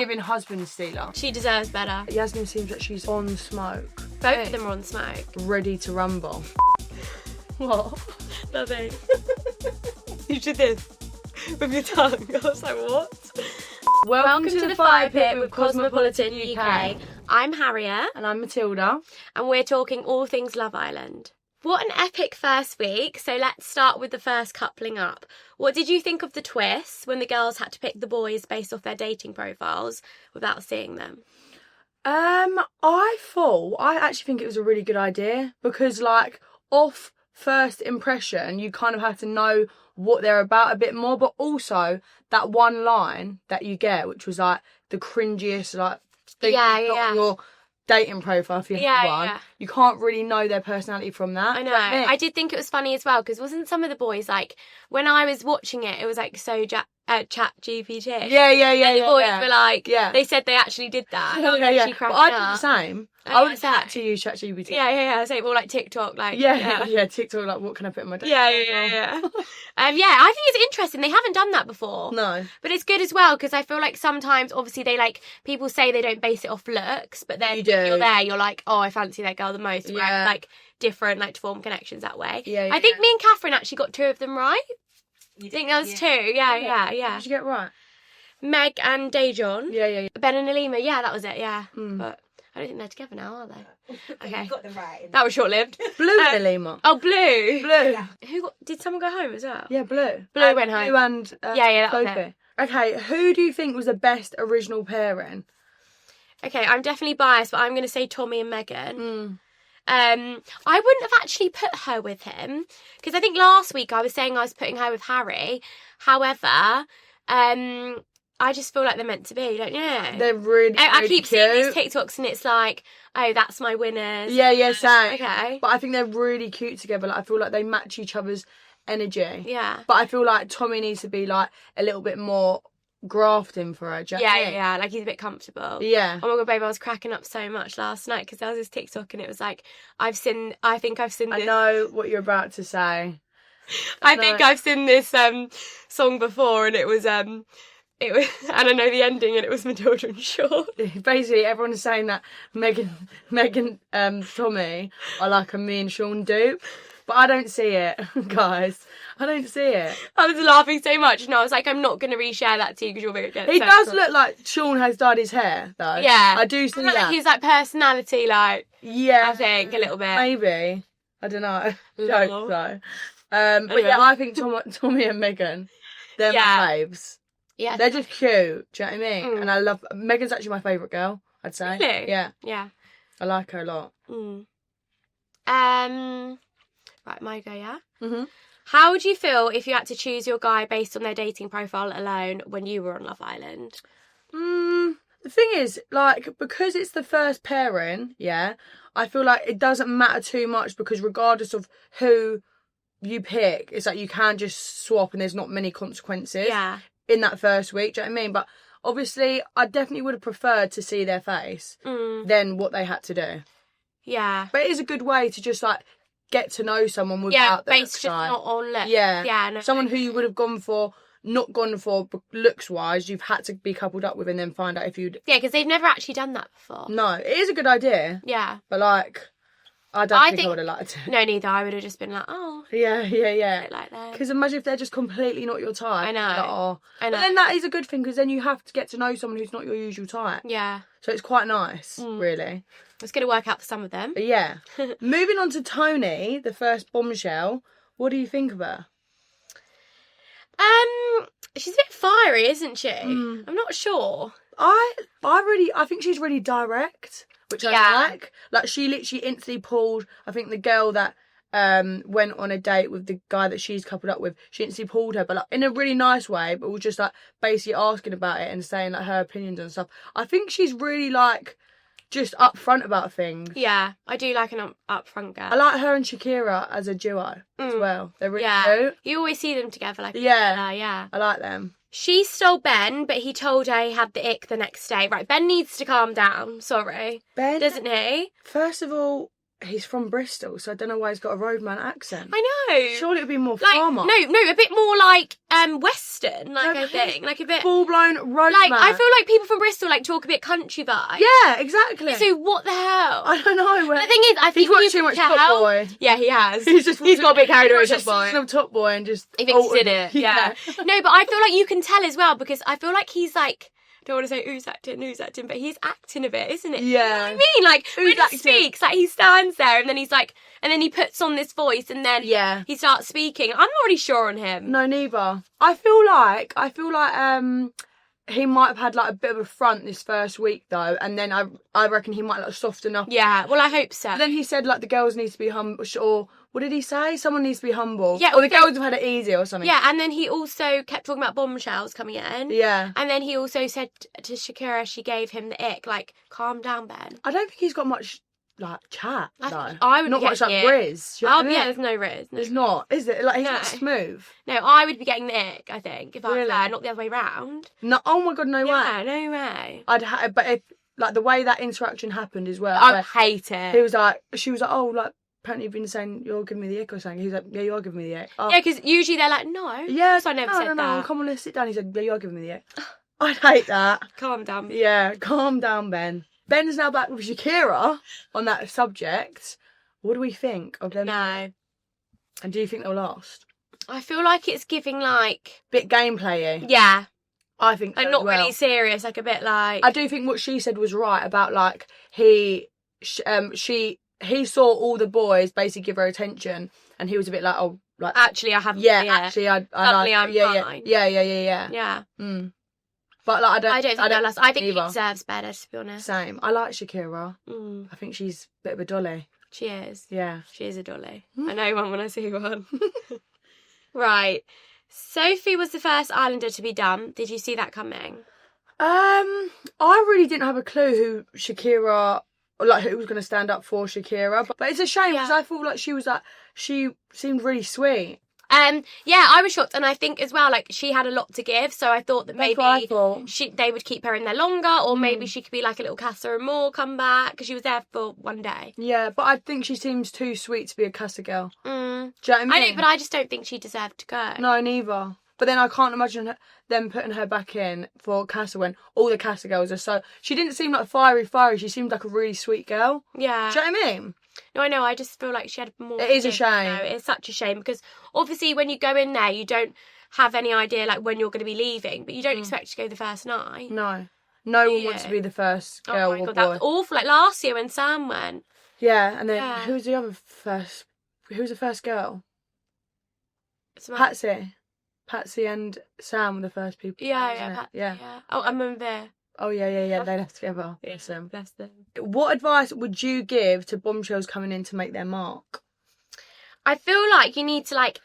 giving husband stealer. She deserves better. Yasmin seems like she's on smoke. Both of them are on smoke. Ready to rumble. What? Nothing. You did this with your tongue. I was like, what? Welcome to the Fire Pit with Cosmopolitan UK. I'm Harriet. And I'm Matilda. And we're talking all things Love Island. What an epic first week. So let's start with the first coupling up. What did you think of the twist when the girls had to pick the boys based off their dating profiles without seeing them? I actually think it was a really good idea because, like, off first impression, you kind of have to know what they're about a bit more, but also that one line that you get, which was like the cringiest, like, thing on your dating profile for one. You can't really know their personality from that. I know. I did think it was funny as well because wasn't some of the boys like when I was watching it, it was like so chat GPT. And the boys were like, they said they actually did that. But I did the same. I would have to use chat GPT. Yeah. So more like TikTok, like TikTok, like what can I put in my dating profile? I think it's interesting. They haven't done that before. No. But it's good as well because I feel like sometimes, obviously, they like people say they don't base it off looks, but then you're there, you're like, oh, I fancy that girl the most. Whereas, like different, like to form connections that way. I think me and Catherine actually got two of them right. You think there was two? Yeah. Did you get it right? Meg and Dejon. Yeah. Ben and Helena. Yeah, that was it. Yeah, but I don't think they're together now, are they? Okay. You got them right. That was short-lived. Blue and Helena. Oh, Blue. Yeah. Did someone go home as well? Yeah, Blue. Blue went home. Blue and that was Sophie. it. Okay, who do you think was the best original pairing? Okay, I'm definitely biased, but I'm going to say Tommy and Megan. I wouldn't have actually put her with him because I think last week I was saying I was putting her with Harry. However, I just feel like they're meant to be, don't you? They're really, I keep cute. seeing these TikToks and it's like, oh, that's my winners. Yeah, same. Okay. But I think they're really cute together. Like, I feel like they match each other's energy. Yeah. But I feel like Tommy needs to be like a little bit more grafting for her. Do you know what I mean? Yeah, like he's a bit comfortable. Yeah. Oh my god, babe, I was cracking up so much last night because there was this TikTok and it was like, I think I've seen this. I know what you're about to say. I think I've seen this song before and it was and I know the ending and it was Matilda and Sean. Basically, everyone's saying that Meg and Tommy are like a me and Sean dupe. But I don't see it, guys. I don't see it. I was laughing so much and I was like, I'm not going to reshare that to you because you're going to get He does look like Sean has dyed his hair, though. Yeah. I do see that. Like his like personality, like, yeah, I think, a little bit. Maybe. I don't know. Lol. Don't so. But yeah, I think Tommy and Megan, they're my faves. Yeah. They're just cute. Do you know what I mean? And I love... Megan's actually my favourite girl, I'd say. Really? Yeah. Yeah. I like her a lot. Right, my go, yeah? Mm-hmm. How would you feel if you had to choose your guy based on their dating profile alone when you were on Love Island? The thing is, like, because it's the first pairing, I feel like it doesn't matter too much because regardless of who you pick, it's like you can just swap and there's not many consequences in that first week. Do you know what I mean? But obviously, I definitely would have preferred to see their face than what they had to do. Yeah. But it is a good way to just, like, get to know someone without their based just not on looks. No. Someone who you would have not gone for looks wise, you've had to be coupled up with and then find out if you'd... Yeah, because they've never actually done that before. No, it is a good idea. Yeah. But, like, I don't think I would have liked it. No, neither. I would have just been like, oh. Yeah. Like that. Because imagine if they're just completely not your type. I know. Like, oh. I know. But then that is a good thing because then you have to get to know someone who's not your usual type. Yeah. So it's quite nice, really. It's going to work out for some of them. But yeah. Moving on to Toni, the first bombshell. What do you think of her? She's a bit fiery, isn't she? I'm not sure. I think she's really direct, which I like. Like, she literally instantly pulled, I think the girl that went on a date with the guy that she's coupled up with, she instantly pulled her, but like in a really nice way, but was just like basically asking about it and saying like her opinions and stuff. I think she's really like just upfront about things. Yeah, I do like an upfront girl. I like her and Shakira as a duo as well. They're really cute. You always see them together, like yeah. I like them. She stole Ben, but he told her he had the ick the next day. Right, Ben needs to calm down. Sorry, Ben doesn't he? First of all, he's from Bristol, so I don't know why he's got a roadman accent. I know. Surely it would be more like, farmer. No, a bit more like Western, like I think. Like a bit full blown roadman. Like I feel like people from Bristol like talk a bit country vibe. Yeah, exactly. So what the hell? I don't know. The thing is, I think he's watched too much Top Boy. Yeah, he has. He's got a bit carried away with Top Boy. Top Boy and just He thinks he did it. Yeah. No, but I feel like you can tell as well because I feel like he's like. I don't want to say who's acting, but he's acting a bit, isn't it? Yeah. You know what I mean? Like, when he speaks, like, he stands there and then he's like, and then he puts on this voice and then he starts speaking. I'm not really sure on him. No, neither. I feel like he might have had like a bit of a front this first week though, and then I reckon he might like soften up. Yeah, well, I hope so. But then he said like the girls need to be humble, or what did he say? Someone needs to be humble. Yeah, or the girls have had it easy or something. Yeah, and then he also kept talking about Bombshells coming in. Yeah. And then he also said to Shakira, she gave him the ick, like, calm down, Ben. I don't think he's got much like chat though. I would not be much like getting Riz. Yeah, there's no Riz. There's not, is it? Like he's not smooth. No, I would be getting the ick. I think if I was there, not the other way round. No, oh my god, no way. Yeah, no way. But if like the way that interaction happened as well, I hate it. He was like, she was like, oh, like apparently you've been saying you're giving me the ick or something. He was like, yeah, you are giving me the ick. Oh. Yeah, because usually they're like, no. Yeah, so I never said that. No, come on, let's sit down. He said, yeah, you are giving me the ick. I'd hate that. Calm down. Yeah, calm down, Ben. Ben's now back with Shakira on that subject. What do we think of them? No. And do you think they'll last? I feel like it's giving like bit gameplay-y. Yeah. I think like so not as well. really serious, like a bit like I do think what she said was right about like he saw all the boys basically give her attention and he was a bit like, oh, like actually I haven't. Yeah, actually I suddenly like, I'm fine. Yeah. Yeah. Mm. But like I don't think they'll last. I think either. he deserves better, to be honest. Same. I like Shakira. Mm. I think she's a bit of a dolly. She is. Yeah. She is a dolly. I know one when I see one. Right. Sophie was the first Islander to be done. Did you see that coming? I really didn't have a clue who Shakira, like who was going to stand up for Shakira. But it's a shame because I thought like she seemed really sweet. Yeah, I was shocked, and I think as well, like she had a lot to give, so I thought that maybe they would keep her in there longer, or maybe she could be like a little Casa and Moore come back because she was there for one day. Yeah, but I think she seems too sweet to be a Casa girl. Do you know what I mean? But I just don't think she deserved to go. No, neither. But then I can't imagine them putting her back in for Casa when all the Casa girls are so. She didn't seem like fiery. She seemed like a really sweet girl. Yeah. Do you know what I mean? No, I know. I just feel like she had more. It is a shame. No, it's such a shame because obviously when you go in there, you don't have any idea like when you're going to be leaving, but you don't expect to go the first night. No one wants to be the first girl or boy. That was awful. Like last year when Sam went. Yeah, and then who was the other first? Who was the first girl? Patsy and Sam were the first people. Yeah. Oh, I remember. Oh, yeah. They left together. Bless them. What advice would you give to Bombshells coming in to make their mark? I feel like you need to, like,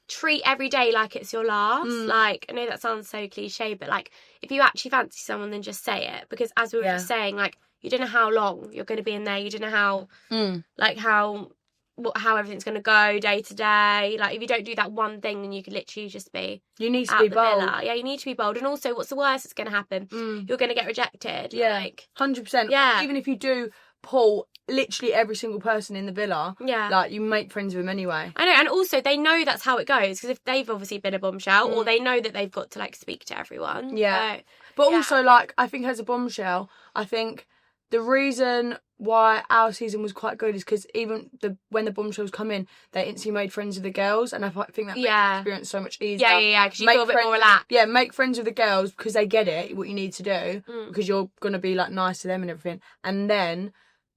treat every day like it's your last. Like, I know that sounds so cliche, but, like, if you actually fancy someone, then just say it. Because as we were just saying, like, you don't know how long you're going to be in there. You don't know how, like, how everything's going to go day to day. Like, if you don't do that one thing, then you could literally just be You need to be bold. Villa. Yeah, you need to be bold. And also, what's the worst that's going to happen? You're going to get rejected. Yeah, like 100%. Yeah. Even if you do pull literally every single person in the villa, like, you make friends with them anyway. I know, and also, they know that's how it goes. Because if they've obviously been a bombshell, or they know that they've got to, like, speak to everyone. Yeah. So, but also, like, I think as a bombshell, I think the reason why our season was quite good is because even when the bombshells come in, they instantly made friends with the girls, and I think that makes the experience so much easier. Yeah, because you feel a bit more relaxed. Yeah, make friends with the girls because they get it, what you need to do, because you're going to be, like, nice to them and everything, and then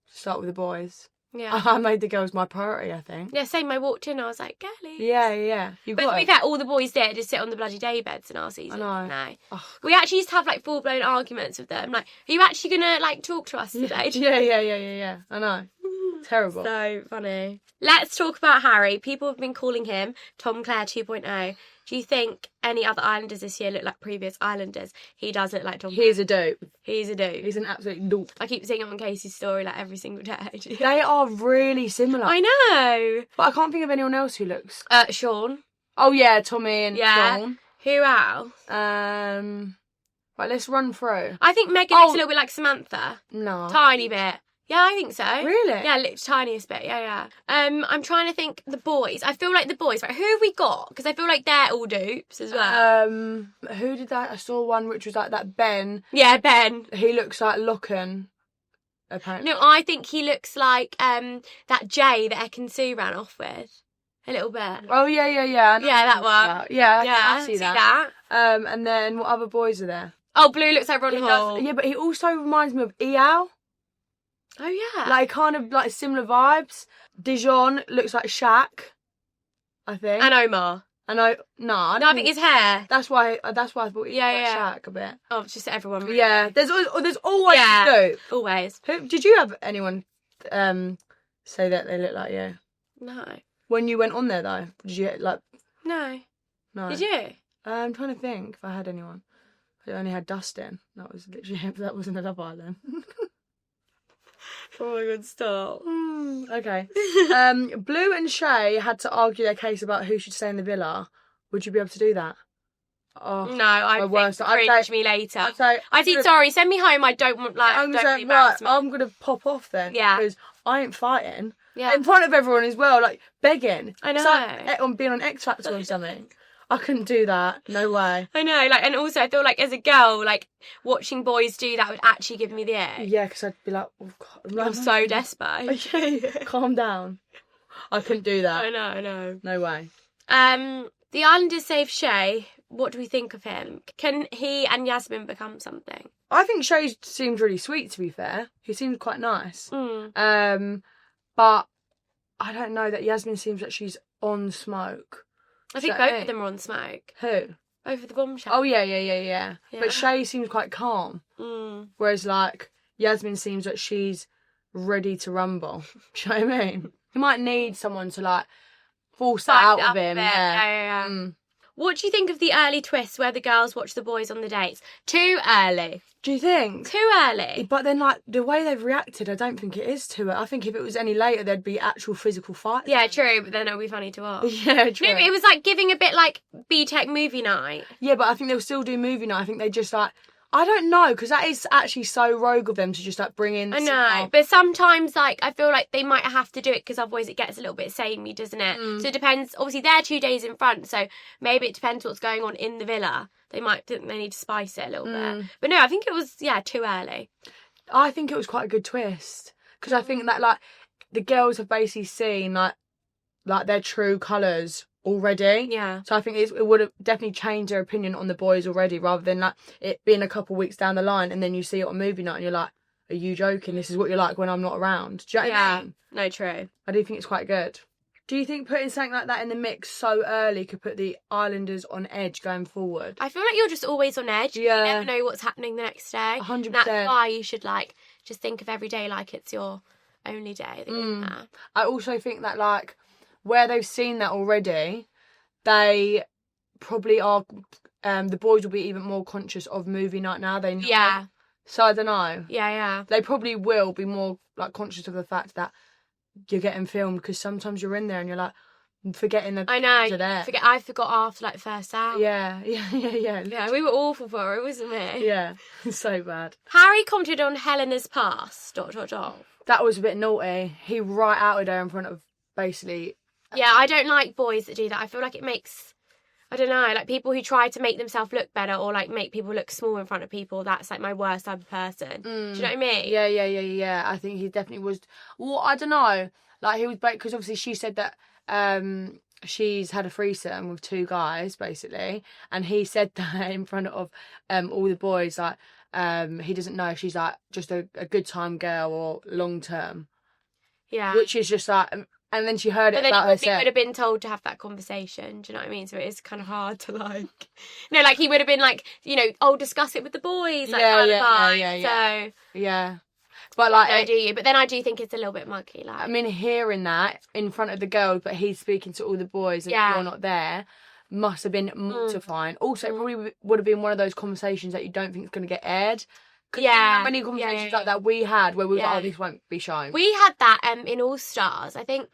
start with the boys. Yeah. I made the girls my priority, I think. Yeah, same. I walked in, I was like, girlies. Yeah. But to be fair, all the boys did just sit on the bloody day beds in our season. I know. No. Oh. We actually used to have, like, full-blown arguments with them. Like, are you actually going to, like, talk to us today? Yeah. I know. Terrible. So funny. Let's talk about Harry. People have been calling him Tom Clare 2.0. Do you think any other Islanders this year look like previous Islanders? He does look like Tom Clare. He's a dope. He's a dude. He's an absolute dope. I keep seeing him on Casey's story, like, every single day. They are really similar. I know. But I can't think of anyone else who looks... Sean. Oh, yeah, Tommy and Sean. Who else? Right, let's run through. I think Megan looks a little bit like Samantha. No. Tiny bit. Yeah, I think so. Really? Yeah, tiniest bit. Yeah. I'm trying to think the boys. I feel like the boys, right? Who have we got? Because I feel like they're all dupes as well. Who did that? I saw one which was like that Ben. Yeah, Ben. He looks like Locken, apparently. No, I think he looks like that Jay that Ekin-Su ran off with. A little bit. Oh, yeah. Yeah, that one. Yeah, I see that. And then what other boys are there? Oh, Blue looks like Ron Hall. Yeah, but he also reminds me of Eyal. Oh, yeah. Like, kind of like similar vibes. Dejon looks like Shaq, I think. And Omar. I think his hair. That's why I thought he was like Shaq a bit. Oh, it's just everyone. Really. Yeah, there's always dope. Always. Did you have anyone say that they look like you? No. When you went on there though, did you like? No. No. Did you? I'm trying to think if I had anyone. I only had Dustin. That was in the Love Island. Oh my god, stop. Okay. Blue and Shay had to argue their case about who should stay in the villa. Would you be able to do that? Oh, no, I'd cringe me later. I'd say, sorry, send me home. I don't want, like, I'm going to pop off then. Yeah. Because I ain't fighting. Yeah. In front of everyone as well, like, begging. I know. It's like on being on X Factor or something. I couldn't do that. No way. I know, like, and also I feel like as a girl, like, watching boys do that would actually give me the ick. Yeah, because I'd be like, oh, God, I'm so desperate. Calm down. I couldn't do that. I know. No way. The Islanders save Shay. What do we think of him? Can he and Yasmin become something? I think Shay seemed really sweet, to be fair. He seemed quite nice. But I don't know that Yasmin seems like she's on smoke. I think both of them are on smoke. Who? Both of the Bombshells. Oh, yeah. But Shay seems quite calm. Whereas, like, Yasmin seems like she's ready to rumble. Do you know what I mean? He might need someone to, like, force that out of him. Yeah. What do you think of the early twists where the girls watch the boys on the dates? Too early. Do you think? Too early. But then, like, the way they've reacted, I don't think it is too early. I think if it was any later, there'd be actual physical fights. Yeah, true, but then it'll be funny to watch. Yeah, true. No, but it was like giving a bit like B-Tech movie night. Yeah, but I think they'll still do movie night. I think they just, like... I don't know, because that is actually so rogue of them to just, like, bring in... I know, but sometimes, like, I feel like they might have to do it because otherwise it gets a little bit samey, doesn't it? So it depends. Obviously, they're 2 days in front, so maybe it depends what's going on in the villa. They might think they need to spice it a little bit. But no, I think it was, too early. I think it was quite a good twist, because I think that, like, the girls have basically seen, like their true colours already. Yeah. So I think it would have definitely changed their opinion on the boys already, rather than like it being a couple of weeks down the line and then you see it on movie night and you're like, are you joking? This is what you're like when I'm not around. Do you know what I mean? No, true. I do think it's quite good. Do you think putting something like that in the mix so early could put the Islanders on edge going forward? I feel like you're just always on edge. Yeah. You never know what's happening the next day. 100%. And that's why you should, like, just think of every day like it's your only day that you're there. I also think that, like, where they've seen that already, they probably are... the boys will be even more conscious of movie night now. They know. Yeah. So I don't know. Yeah. They probably will be more, like, conscious of the fact that you're getting filmed, because sometimes you're in there and you're like forgetting that I know. are there. I forgot after like first hour. Yeah. Yeah, we were awful for it, wasn't we? Yeah, so bad. Harry commented on Helena's past. ... That was a bit naughty. He right outed her in front of basically. Yeah, I don't like boys that do that. I feel like it makes, I don't know, like people who try to make themselves look better or like make people look small in front of people. That's like my worst type of person. Do you know what I mean? Yeah. I think he definitely was. Well, I don't know. Like he was, because obviously she said that she's had a threesome with 2 guys basically, and he said that in front of all the boys, like he doesn't know if she's like just a good time girl or long term. Yeah. Which is just like. And then she heard it about herself. But then he would have been told to have that conversation. Do you know what I mean? So it is kind of hard to like... No, like he would have been like, you know, discuss it with the boys. Like, yeah. So... Yeah. But like... No, do you? But then I do think it's a little bit muggy. Like, I mean, hearing that in front of the girls, but he's speaking to all the boys and you're not there, must have been mortifying. Also, it probably would have been one of those conversations that you don't think is going to get aired. Yeah, you know how many conversations like that we had where we were like, oh, this won't be shown. We had that in All Stars. I think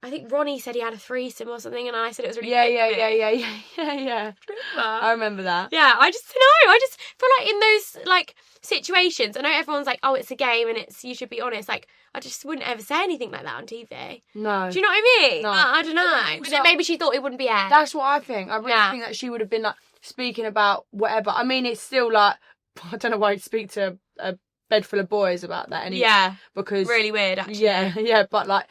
I think Ronnie said he had a threesome or something, and I said it was really Yeah. Remember? I remember that. Yeah, I just know. I just feel like in those like situations, I know everyone's like, oh, it's a game and you should be honest. Like, I just wouldn't ever say anything like that on TV. No. Do you know what I mean? No. I don't know. But then maybe she thought it wouldn't be aired. That's what I think. I really think that she would have been like speaking about whatever. I mean, it's still like, I don't know why you'd speak to a bed full of boys about that anyway. Yeah. Because really weird, actually. Yeah, but like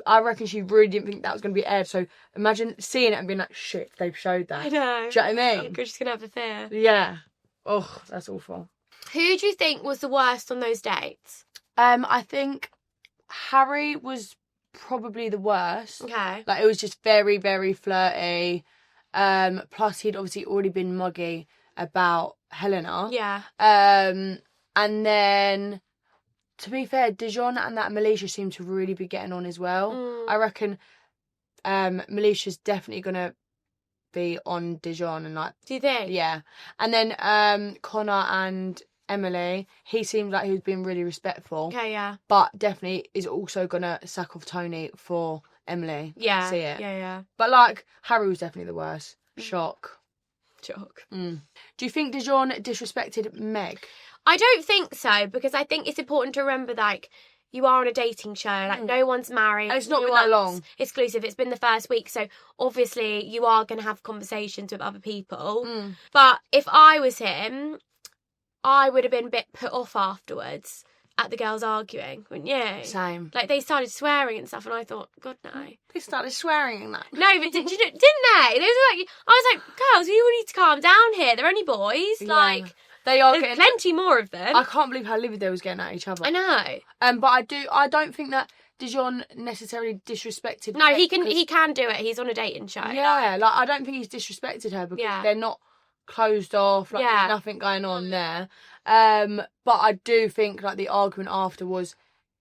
I reckon she really didn't think that was going to be aired. So imagine seeing it and being like, shit, they've showed that. I know. Do you know what I mean? I'm just gonna have the fear. Yeah. Oh, that's awful. Who do you think was the worst on those dates? I think Harry was probably the worst. Okay. Like, it was just very, very flirty. Plus he'd obviously already been muggy about Helena. Yeah. And then, to be fair, Dejon and that Malisha seem to really be getting on as well. I reckon Malisha's definitely going to be on Dejon and like... Do you think? Yeah. And then Conor and Emily, he seemed like he was being really respectful. Okay, yeah. But definitely is also going to sack off Toni for Emily. Yeah. See it. Yeah. But like, Harry was definitely the worst. Shock. Mm. Do you think Dejon disrespected Meg? I don't think so, because I think it's important to remember, like, you are on a dating show. Like, no one's married. And it's not been that long. Exclusive. It's been the first week. So, obviously, you are going to have conversations with other people. Mm. But if I was him, I would have been a bit put off afterwards at the girls arguing, wouldn't you? Same. Like, they started swearing and stuff, and I thought, God, no. They started swearing and that. No, but didn't they? They was like, I was like, girls, you need to calm down here. They're only boys. Yeah. Like, They are there's getting... plenty more of them. I can't believe how livid they was getting at each other. I know. But I don't think that Dejon necessarily disrespected No, Meg he can do it. He's on a dating show. Yeah, like, I don't think he's disrespected her because they're not closed off. Like, there's nothing going on there. But I do think like the argument after was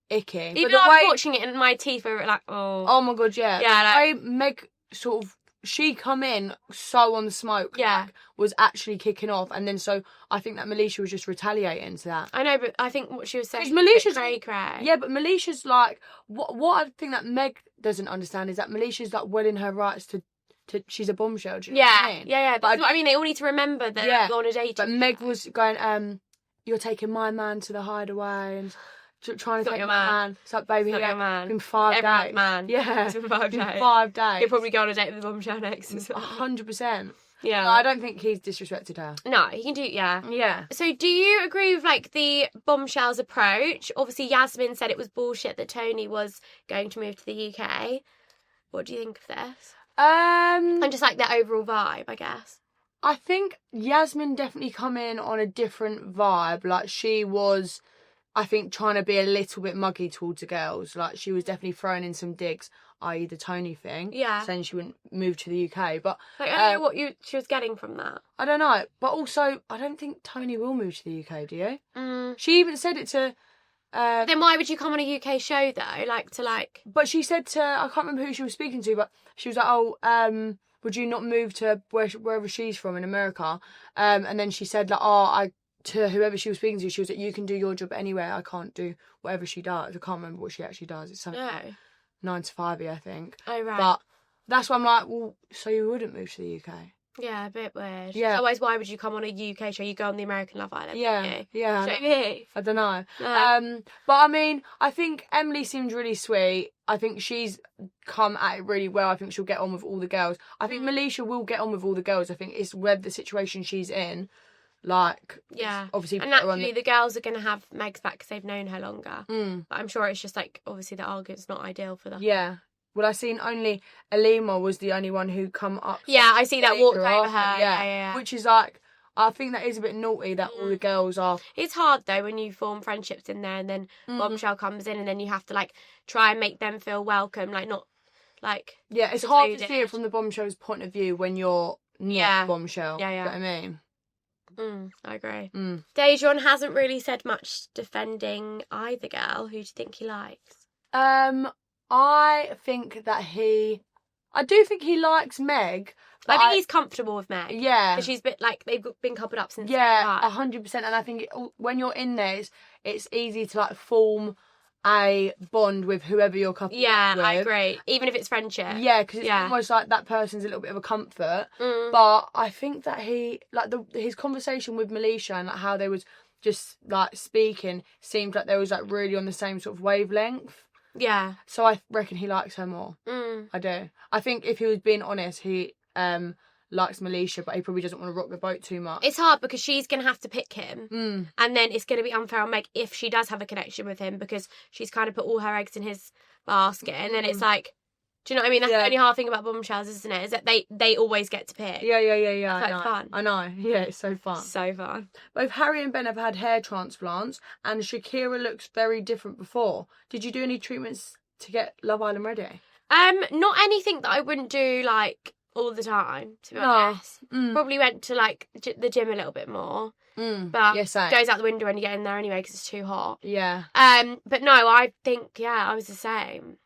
icky. Even though I was watching it and my teeth were like, oh my god, yeah. Yeah, the way Meg sort of, she come in so on the smoke. Yeah. Like, was actually kicking off, and then so I think that Malisha was just retaliating to that. I know, but I think what she was saying, Malisha's cray. Yeah, but Malisha's like, what I think that Meg doesn't understand is that Malisha's like well in her rights to she's a bombshell. Do you know what I mean? Yeah. But I mean, they all need to remember that they're on a date. But Meg was going, you're taking my man to the Hideaway and trying to take my man. It's like, baby, it's not your man. Been 5 days. Man. Yeah, it's been 5 days. 5 days. He'll probably go on a date with the bombshell next as well. 100%. Yeah. No, I don't think he's disrespected her. No, he can do, Yeah. So do you agree with, like, the Bombshells approach? Obviously, Yasmin said it was bullshit that Toni was going to move to the UK. What do you think of this? And just, like, their overall vibe, I guess. I think Yasmin definitely come in on a different vibe. Like, she was, I think, trying to be a little bit muggy towards the girls. Like, she was definitely throwing in some digs, i.e. the Toni thing. Yeah. Saying she wouldn't move to the UK. But like, I don't know what she was getting from that. I don't know. But also, I don't think Toni will move to the UK, do you? Mm. She even said it to... then why would you come on a UK show, though? But she said to... I can't remember who she was speaking to, but she was like, would you not move to wherever she's from in America? And then she said, like, to whoever she was speaking to, she was like, you can do your job anywhere. I can't do whatever she does. I can't remember what she actually does. It's something 9 to 5, I think. Oh, right. But that's why I'm like, well, so you wouldn't move to the UK? Yeah, a bit weird. Yeah. Otherwise, why would you come on a UK show? You go on the American Love Island. Yeah. I don't know. No. But I mean, I think Emily seems really sweet. I think she's come at it really well. I think she'll get on with all the girls. I think Malisha will get on with all the girls. I think it's where the situation she's in. Like, obviously, and naturally the girls are going to have Meg's back because they've known her longer. But I'm sure it's just like, obviously the argument's not ideal for them. Yeah. Well, I seen only Alima was the only one who come up. Yeah, I see that walked over her. Yeah. Which is like, I think that is a bit naughty that all the girls are. It's hard though when you form friendships in there and then Bombshell comes in and then you have to like try and make them feel welcome, like not like. Yeah, it's hard to see it from the Bombshell's point of view when you're not Bombshell. Yeah. You know what I mean? I agree. Dejon hasn't really said much defending either girl. Who do you think he likes? I think that I do think he likes Meg. I think he's comfortable with Meg. Yeah. Because she's they've been coupled up since. Yeah, 100%. And I think when you're in there, it's easy to like form a bond with whoever you're coupled Yeah, with. I agree. Even if it's friendship. Yeah, because it's almost like that person's a little bit of a comfort. But I think that his conversation with Malisha and like how they was just like speaking seemed like they was like really on the same sort of wavelength. Yeah. So I reckon he likes her more. I do. I think if he was being honest, he likes Malisha, but he probably doesn't want to rock the boat too much. It's hard because she's going to have to pick him. And then it's going to be unfair on Meg if she does have a connection with him because she's kind of put all her eggs in his basket. And then it's like, do you know what I mean? That's the only hard thing about Bombshells, isn't it? Is that they always get to pick. Yeah. It's like fun. I know. Yeah, it's so fun. So fun. Both Harry and Ben have had hair transplants, and Shakira looks very different before. Did you do any treatments to get Love Island ready? Not anything that I wouldn't do like all the time, to be honest. Probably went to like the gym a little bit more. But Yes, goes out the window when you get in there anyway because it's too hot. Yeah. But no, I think I was the same.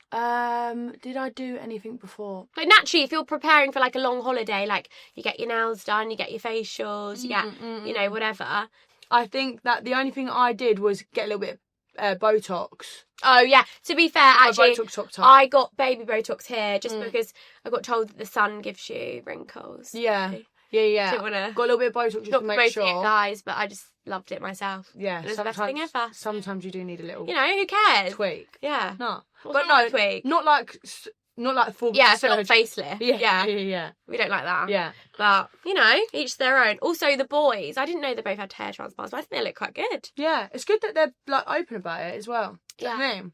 Did I do anything before? Like naturally, if you're preparing for like a long holiday, like you get your nails done, you get your facials, you get whatever. I think that the only thing I did was get a little bit of Botox. Oh yeah. To be fair, actually, Botox topped up. I got baby Botox here just because I got told that the sun gives you wrinkles. Yeah. Yeah. Don't wanna... Got a little bit of Botox just to make sure. It, guys, but I just loved it myself. Yeah. It was the best thing ever. Sometimes you do need a little. You know, who cares? Tweak. Yeah. No. What's but no, tweak? not like full. Yeah, full on facelift. Yeah. We don't like that. Yeah. But, you know, each their own. Also, the boys, I didn't know they both had hair transplants, but I think they look quite good. Yeah. It's good that they're like open about it as well. Do you know what I mean?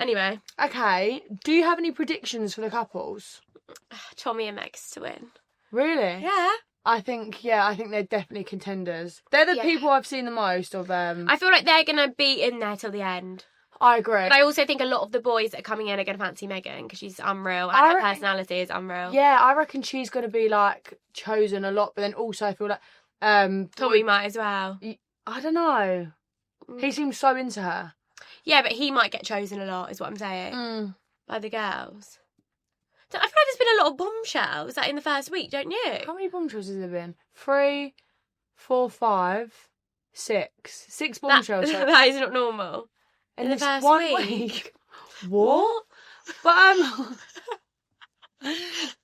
Anyway. Okay. Do you have any predictions for the couples? Tommy and Meg's to win. Really? Yeah. I think they're definitely contenders. They're the people I've seen the most of. I feel like they're going to be in there till the end. I agree. But I also think a lot of the boys that are coming in are going to fancy Megan because she's unreal and her personality is unreal. Yeah, I reckon she's going to be like chosen a lot, but then also I feel like Tommy might as well. I don't know. He seems so into her. Yeah, but he might get chosen a lot, is what I'm saying. By the girls. So I feel like there's been a lot of bombshells like in the first week, don't you? How many bombshells has there been? 3, 4, 5, 6. 6 bombshells. That is not normal. In the first week. What? But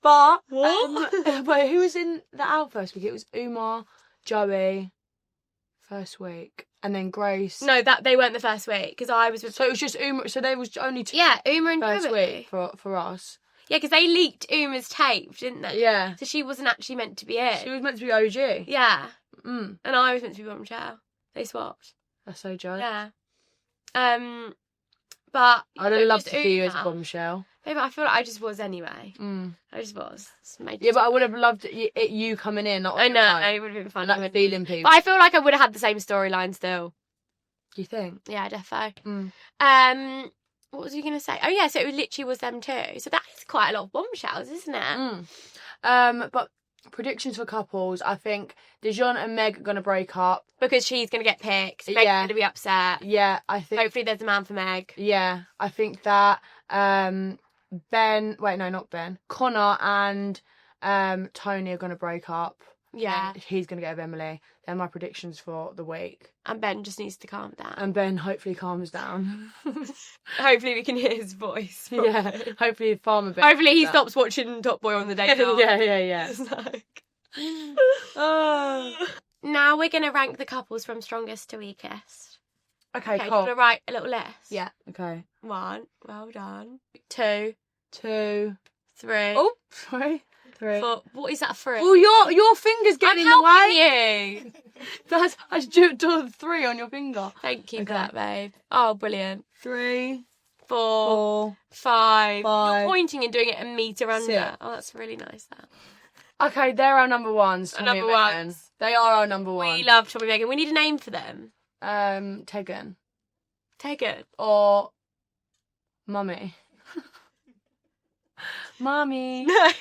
but who was in the out first week? It was Umar, Joey, first week, and then Grace. No, that they weren't the first week because I was with. So it was just Umar. So there was only 2. Yeah, Umar and first Joey. Week for us. Yeah, because they leaked Uma's tape, didn't they? Yeah. So she wasn't actually meant to be it. She was meant to be OG. Yeah. And I was meant to be Bombshell. They swapped. That's so judge. Yeah. But I'd have loved to see you as a Bombshell. Maybe I feel like I just was anyway. I just was. Yeah, but I would have loved you coming in. I know, it would have been fun. Like feeling people. But I feel like I would have had the same storyline still. Do you think? Yeah, defo. What was we going to say? Oh yeah, so it literally was them too. So that is quite a lot of bombshells, isn't it? But predictions for couples, I think Dejon and Meg are going to break up. Because she's going to get picked. Meg's going to be upset. Yeah, I think... Hopefully there's a man for Meg. Yeah, I think that Conor and Toni are going to break up. Yeah. He's going to get with Emily. They're my predictions for the week. And Ben just needs to calm down. And Ben hopefully calms down. Hopefully we can hear his voice. Probably. Yeah, hopefully Farmer Ben. Hopefully he stops watching Top Boy on the day off. Yeah. It's like... Now we're going to rank the couples from strongest to weakest. Okay, cool. Do you want to write a little list? Yeah, okay. 1, well done. 2, 3. Oh, sorry. 3. 4. What is that for? Oh, your finger's getting in the way. I'm helping you. I just drew 3 on your finger. Thank you for that, babe. Oh, brilliant. 3, 4, 5. 5. You're pointing and doing it a metre under. 6. Oh, that's really nice, that. Okay, they're our number ones. Tommy Number and Megan. ones. They are our number one. We love Tommy and Megan. We need a name for them. Tegan. Tegan. Or Mummy. Mummy. No,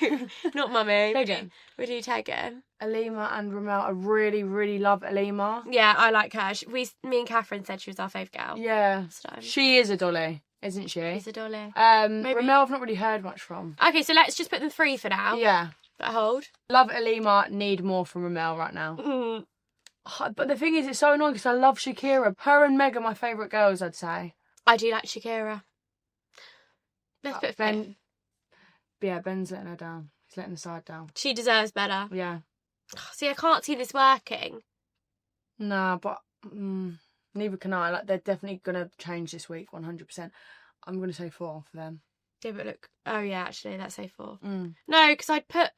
not Mummy. Tegan. We do Tegan. Alima and Ramel. I really, really love Alima. Yeah, I like her. Me and Catherine said she was our favourite girl. Yeah. She is a dolly, isn't she? She's a dolly. Ramel I've not really heard much from. Okay, so let's just put them 3 for now. Yeah. That hold. Love Alima, need more from Ramel right now. But the thing is, it's so annoying because I love Shakira. Her and Meg are my favourite girls, I'd say. I do like Shakira. Let's put Ben. Yeah, Ben's letting her down. He's letting the side down. She deserves better. Yeah. See, I can't see this working. Nah, but neither can I. Like, they're definitely going to change this week, 100%. I'm going to say 4 for them. Yeah, but look. Oh, yeah, actually, let's say 4. Mm. No, because I'd put...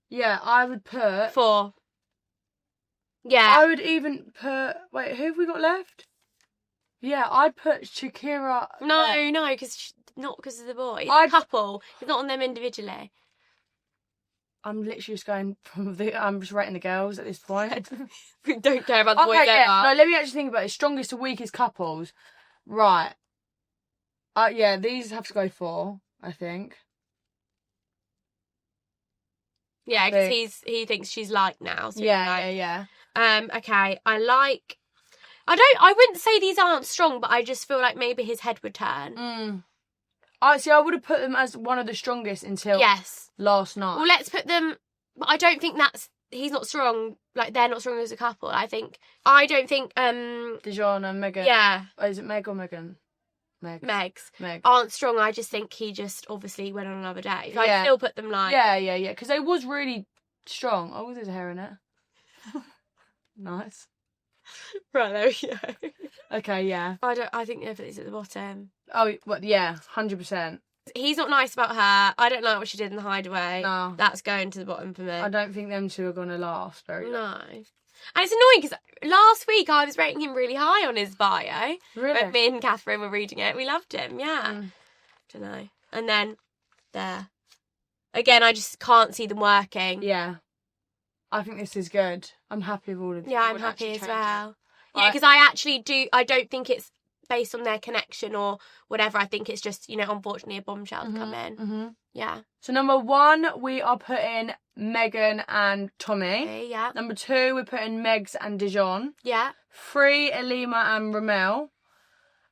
Yeah, I would put... 4. Yeah. I would even put... Wait, who have we got left? Yeah, I'd put Shakira... No, because not because of the boy. I'd... Couple. It's not on them individually. I'm literally just going from the... I'm just rating the girls at this point. We don't care about the boys yeah. No, let me actually think about it. Strongest to weakest couples. Right. Yeah, these have to go 4, I think. Yeah, because he thinks she's like now. So Yeah. Okay, I wouldn't say these aren't strong, but I just feel like maybe his head would turn. I would have put them as one of the strongest until last night. Well, let's put them... But I don't think he's not strong. Like, they're not strong as a couple. I don't think... Dejon and Megan. Yeah. Oh, is it Meg or Megan? Meg aren't strong. I just think he just obviously went on another day. So I'd still put them like... Yeah. Because they was really strong. Oh, there's a hair in it. Nice. Right, there we go. Okay, yeah. I think everything's at the bottom. Oh, well, yeah, 100%. He's not nice about her. I don't like what she did in the Hideaway. No. That's going to the bottom for me. I don't think them two are going to last very long. No. And it's annoying because last week I was rating him really high on his bio. Really? But me and Catherine were reading it. We loved him, yeah. Don't know. And then, there. Again, I just can't see them working. Yeah. I think this is good. I'm happy with all of this. Yeah, I'm happy as well. Yeah, because I don't think it's based on their connection or whatever. I think it's just, unfortunately a bombshell come in. Mm-hmm. Yeah. So number 1, we are putting Megan and Tommy. Okay, yeah. Number 2, we're putting Megs and Dejon. Yeah. 3, Elima and Ramel.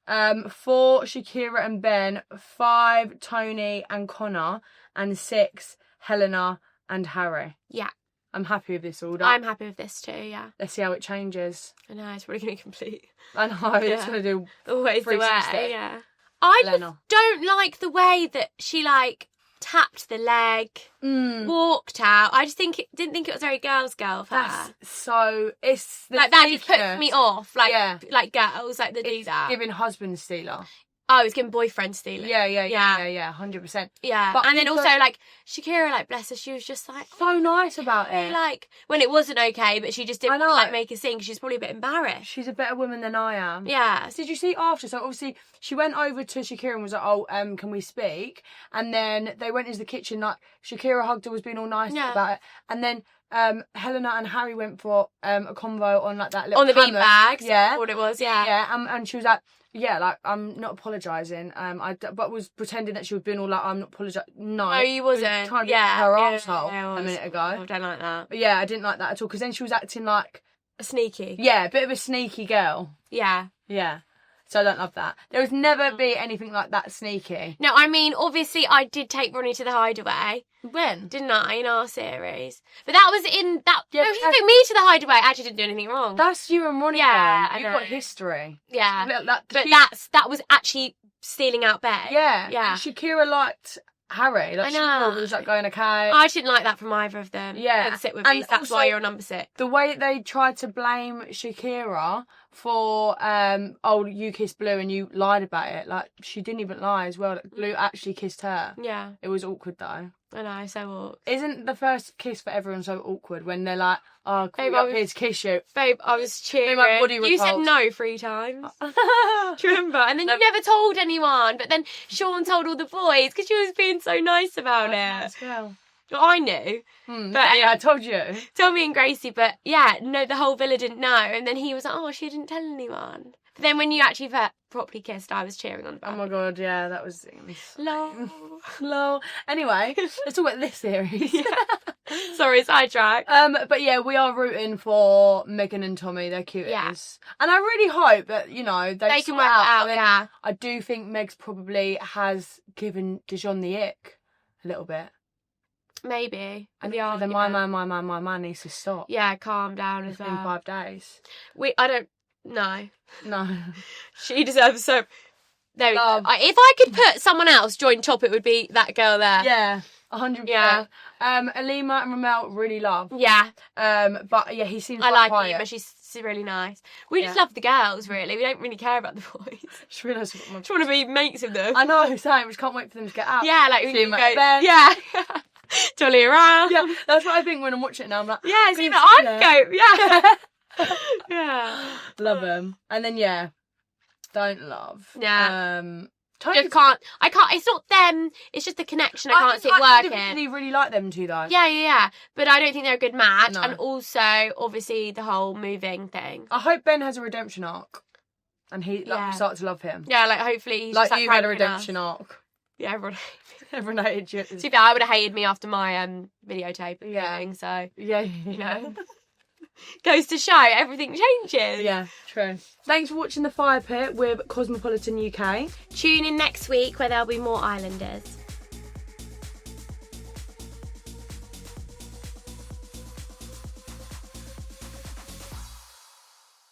4, Shakira and Ben. 5, Toni and Conor. And 6, Helena and Harry. Yeah. I'm happy with this order. I'm happy with this too, yeah. Let's see how it changes. I know, it's probably going to complete. I know, it's going to do always the way, 360. yeah. I just Helena. don't like the way that she, tapped the leg, walked out. I just didn't think it was very girls' girl of her. That's so... It's the that just puts me off. Like girls, that do that. Giving husband stealer. Oh, it's giving boyfriend stealing. Yeah, 100%. Yeah, but and then also, Shakira, bless her, she was just so nice about it. When it wasn't okay, but she just didn't make a scene because she's probably a bit embarrassed. She's a better woman than I am. Yeah. So did you see after? So obviously she went over to Shakira and was like, can we speak? And then they went into the kitchen, Shakira hugged her, was being all nice about it. And then Helena and Harry went for a convo on that little on the bean bags. Yeah. What it was, yeah. Yeah, and she was like, I'm not apologising. But was pretending that she was being all I'm not apologising. No, you wasn't. Trying to get her arsehole a minute ago. I don't like that. But yeah, I didn't like that at all because then she was acting like a sneaky. Yeah, a bit of a sneaky girl. Yeah. Yeah. So I don't love that. There was never be anything like that sneaky. No, I mean, obviously I did take Ronnie to the Hideaway. When? Didn't I, in our series? But that was in that... Yeah, no, he took me to the Hideaway. I actually didn't do anything wrong. That's you and Ronnie. Yeah, You've got history. Yeah. That was actually stealing out bed. Yeah. Yeah. And Shakira liked Harry. I know. She was going, okay. I didn't like that from either of them. Yeah. Don't sit with me. That's why you're number 6. The way they tried to blame Shakira for, you kissed Blue and you lied about it. She didn't even lie as well. Blue actually kissed her. Yeah. It was awkward though. I know, so awkward. Isn't the first kiss for everyone so awkward when they're like, oh, babe, up here to kiss you? Babe, I was cheering. My body you said no 3 times. Do you remember? And then you never told anyone. But then Sean told all the boys because she was being so nice about it. Nice girl. Well, I knew. But yeah, I told you. Tommy and Gracie, but yeah, no, the whole villa didn't know. And then he was like, oh, she didn't tell anyone. But then when you actually properly kissed, I was cheering on the back. Oh my God, yeah, that was... Lol. Anyway, let's talk about this series. Sorry, sidetrack. But yeah, we are rooting for Megan and Tommy. They're cute. Yeah. And I really hope that, they can work it out, yeah. I do think Meg's probably has given Dejon the ick a little bit. Maybe. And Yeah, then my man needs to stop. Yeah, calm down It's as been well. 5 days. I don't. No. No. She deserves so. There we go. Love. If I could put someone else joint top, it would be that girl there. Yeah, 100%. Yeah. Alima and Ramel really love. Yeah. But yeah, he seems I quite like quiet. Eva. She's really nice. We just Yeah. love the girls, really. We don't really care about the boys. Just realised I've got my... Just want to be mates with them. I know, same. Just can't wait for them to get out. Yeah, like we See can them go. at Ben. Yeah. Jolly around. Yeah, that's what I think when I'm watching it now. I'm like, Yeah, see "Please, that yeah." I'd go. Yeah. Yeah. Love them. And then yeah, don't love. Yeah. Tony, Just can't. I can't. It's not them. It's just the connection. I can't see it I working. individually really like them two though. Yeah. But I don't think they're a good match. No. And also, obviously, the whole moving thing. I hope Ben has a redemption arc, and he Yeah. we start to love him. Yeah, like hopefully he's Like just you had a pranking us. redemption arc. Yeah, everyone. Everyone hated you. To be fair, I would have hated me after my videotape Yeah. thing. So Yeah, you know, goes to show everything changes. Yeah, true. Thanks for watching The Fire Pit with Cosmopolitan UK. Tune in next week where there'll be more Islanders.